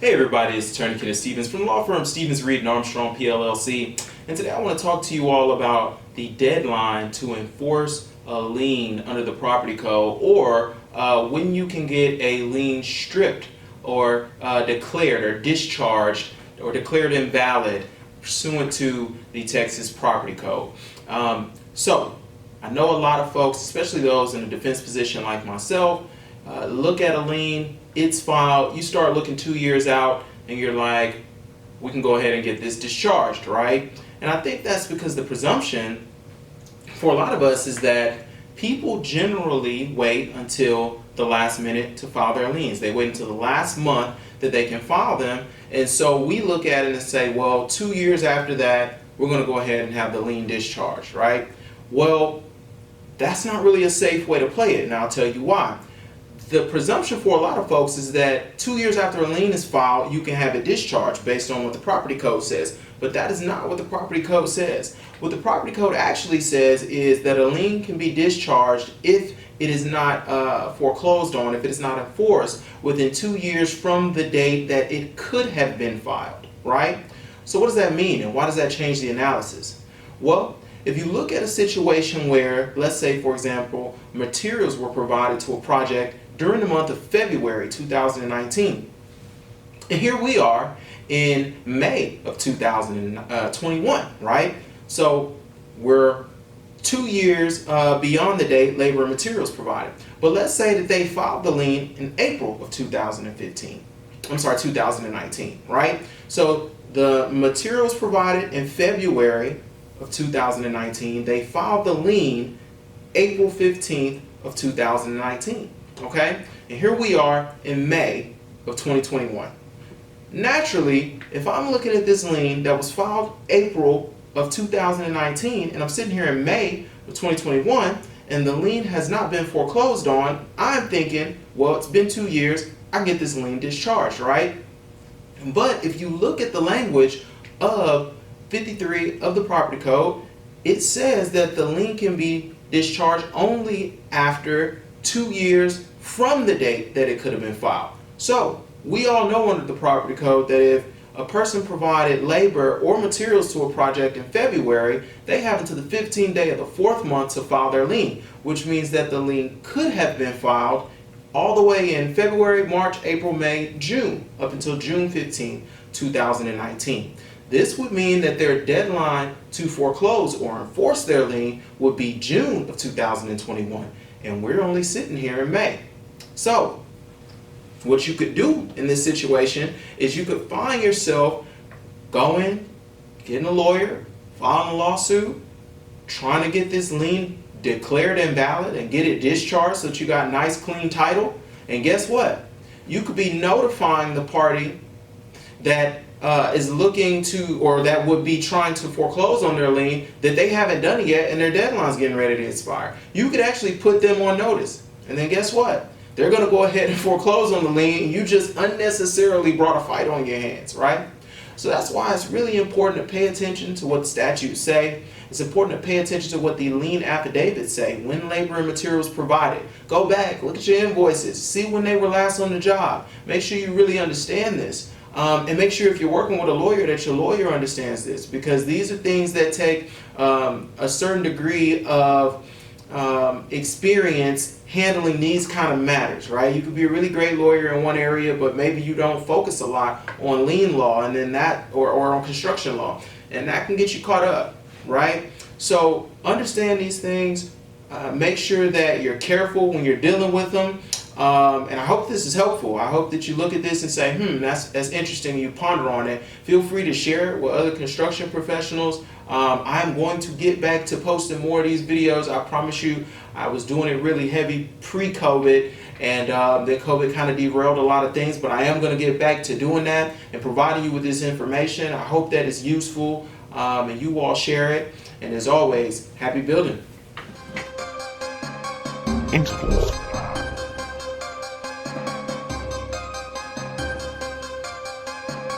Hey everybody, it's Attorney Kenneth Stevens from the law firm Stevens, Reed & Armstrong, PLLC. And today I want to talk to you all about the deadline to enforce a lien under the property code, or when you can get a lien stripped or declared or discharged or declared invalid pursuant to the Texas property code. So I know a lot of folks, especially those in a defense position like myself, look at a lien, it's filed, you start looking 2 years out and you're like, we can go ahead and get this discharged, right? And I think that's because the presumption for a lot of us is that people generally wait until the last minute to file their liens. They wait until the last month that they can file them. And so we look at it and say, well, 2 years after that, we're going to go ahead and have the lien discharged, right? Well, that's not really a safe way to play it, and I'll tell you why. The presumption for a lot of folks is that 2 years after a lien is filed, you can have it discharged based on what the property code says. But that is not what the property code says. What the property code actually says is that a lien can be discharged if it is not foreclosed on, if it is not enforced within 2 years from the date that it could have been filed, right? So what does that mean, and why does that change the analysis? Well, if you look at a situation where, let's say for example, materials were provided to a project during the month of February 2019. And here we are in May of 2021, right? So we're 2 years beyond the date labor and materials provided. But let's say that they filed the lien in April of 2019, right? So the materials provided in February of 2019, they filed the lien April 15th of 2019. Okay, and here we are in May of 2021. Naturally, if I'm looking at this lien that was filed April of 2019 and I'm sitting here in May of 2021 and the lien has not been foreclosed on, I'm thinking, well, it's been 2 years, I can get this lien discharged, right? But if you look at the language of 53 of the property code, it says that the lien can be discharged only after 2 years from the date that it could have been filed. So we all know under the property code that if a person provided labor or materials to a project in February, they have until the 15th day of the 4th month to file their lien, which means that the lien could have been filed all the way in February, March, April, May, June, up until June 15, 2019. This would mean that their deadline to foreclose or enforce their lien would be June of 2021, and we're only sitting here in May. So what you could do in this situation is you could find yourself going, getting a lawyer, filing a lawsuit, trying to get this lien declared invalid and get it discharged so that you got nice clean title. And guess what? You could be notifying the party that is looking to, or that would be trying to foreclose on their lien, that they haven't done it yet and their deadline's getting ready to expire. You could actually put them on notice, and then guess what? They're going to go ahead and foreclose on the lien, and you just unnecessarily brought a fight on your hands, right? So that's why it's really important to pay attention to what the statutes say. It's important to pay attention to what the lien affidavits say when labor and materials provided. Go back, look at your invoices, see when they were last on the job. Make sure you really understand this. And make sure if you're working with a lawyer that your lawyer understands this, because these are things that take a certain degree of experience handling these kind of matters, right? You could be a really great lawyer in one area, but maybe you don't focus a lot on lien law and then that, or on construction law, and that can get you caught up, right? So understand these things, make sure that you're careful when you're dealing with them. And I hope this is helpful. I hope that you look at this and say, that's interesting, and you ponder on it. Feel free to share it with other construction professionals. I'm going to get back to posting more of these videos. I promise you, I was doing it really heavy pre-COVID, and then COVID kind of derailed a lot of things, but I am going to get back to doing that and providing you with this information. I hope that it's useful, and you all share it. And as always, happy building. Installs.